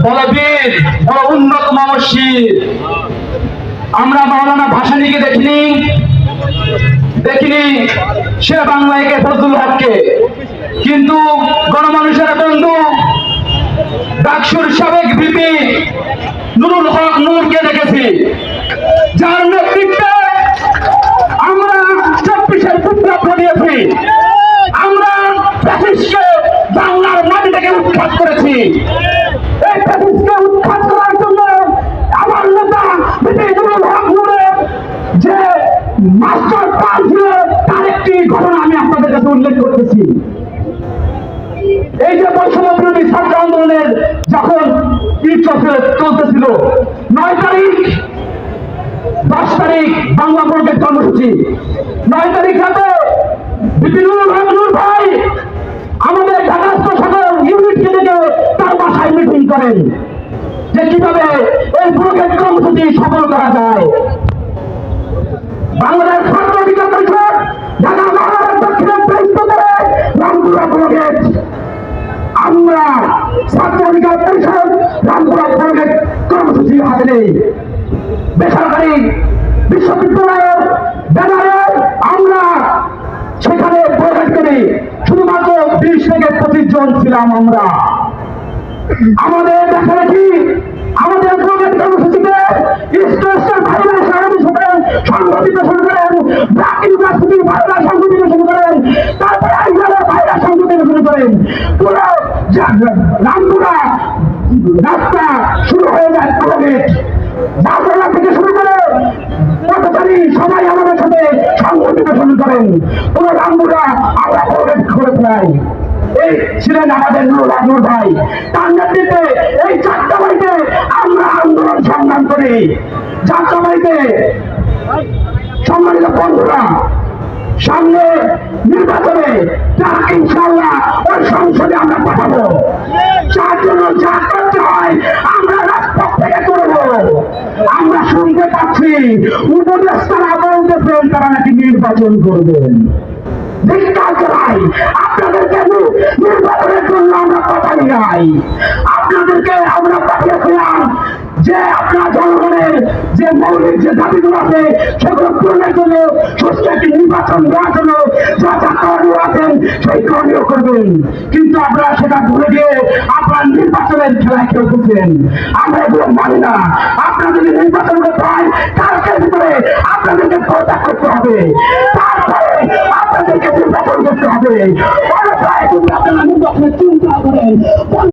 বলবীর বড় উন্নত মানসিক। আমরা মাওলানা ভাসানীকে দেখিনি সে বাংলাকে ফজলুল হককে, কিন্তু গণমানুষের বন্ধু ডাকসুর সাবেক ভিপি নুরুল হক নূরকে দেখেছি, যার নেতৃত্বে আমরা 24-এর বিপ্লব ঘটিয়েছি। আমরা ব্রিটিশকে বাংলার মাটি থেকে উৎখাত করেছি। এই ব্রিটিশকে উৎখাত করার জন্য আমার নেতা ভিপি নুরুল হক নূরের যে মাস্টার প্ল্যান ছিল, তার একটি ঘটনা আমি আপনাদের কাছে উল্লেখ করতেছি। এই যে বৈষম্য বিরোধী ছাত্র আন্দোলনের যখন চলতেছিল, 9 তারিখ 10 তারিখ বাংলা বোর্ডের কর্মসূচি, 9 তারিখ রাতে ভিপি নুরুল হক নূর ভাই আমাদের ঢাকাস্থ সকল ইউনিটকে ডেকে তার বাসায় মিটিং করেন যে কিভাবে এই ব্লকের কর্মসূচি সফল করা যায়। বাংলাদেশ ছাত্র অধিকার পরিষদ ঢাকা মহানগর দক্ষিণে প্রস্তুত করে রামপুরা ব্লকের আমরা ছাত্র অধিকার পরিষদ রামপুরা ব্লকের কর্মসূচি হাতে নেই। বেসরকারি বিশ্ববিদ্যালয়ের ব্যানারে আমরা সেখানে প্রবেশ করি। শুধুমাত্র 20 থেকে 25 জন ছিলাম আমরা। আমাদের দেখা দেখি আমাদের ব্লকের কর্মসূচিতে ভাইরা সংগঠিত শুরু করেন, ব্ল্যাক ইউনিভার্সিটির ভাইরা সংগঠিত শুরু করেন, তারপরে আইজারের ভাইরা সংগঠিত শুরু করেন। পুরো রামপুরা রাস্তা শুরু হয়ে যায় প্রগেট বাজার থেকে শুরু করে পথচারী সবাই আমাদের সাথে সংগঠিত শুরু করেন। পুরো রামপুরা আমরা প্রগেট করে ফেলাই। এই ছিলেন আমাদের নুরুল হক নূর ভাই, তার নেতৃত্বে এই যাত্রাবাড়িতে আমরা আন্দোলন সংগ্রাম করি। যাত্রাবাড়িতে সম্মানিত বন্ধুরা, সামনে নির্বাচনে ইনশাআল্লাহ ওই সংসদে আমরা পাঠাবো। যার জন্য যা করতে হয় আমরা রাজপথ থেকে করব। আমরা শুনতে পাচ্ছি উপদেষ্টারা বলতেছেন তারা নাকি নির্বাচন করবেন। আপনাদেরকে নির্বাচনের জন্য আমরা পাঠাই নাই, আপনাদেরকে আমরা পাঠিয়েছিলাম যে আপনার জনগণের যে মৌলিক যে দাবিগুলো আছে সেগুলো পূরণের জন্য সুস্থ একটি নির্বাচন দেওয়ার জন্য যা যা করণীয় আছেন সেই করণীয় করবেন। কিন্তু আপনারা সেটা ভুলে গিয়ে আপনার নির্বাচনের খেলায় খেলতেছেন। আমরা এগুলো মানি না। আপনারা যদি নির্বাচন করতে হয় কালকের ভিতরে আপনাদেরকে পদত্যাগ করতে হবে, তারপরে আপনাদেরকে নির্বাচন করতে হবে। আপনারা নির্বাচনের চিন্তা করেন।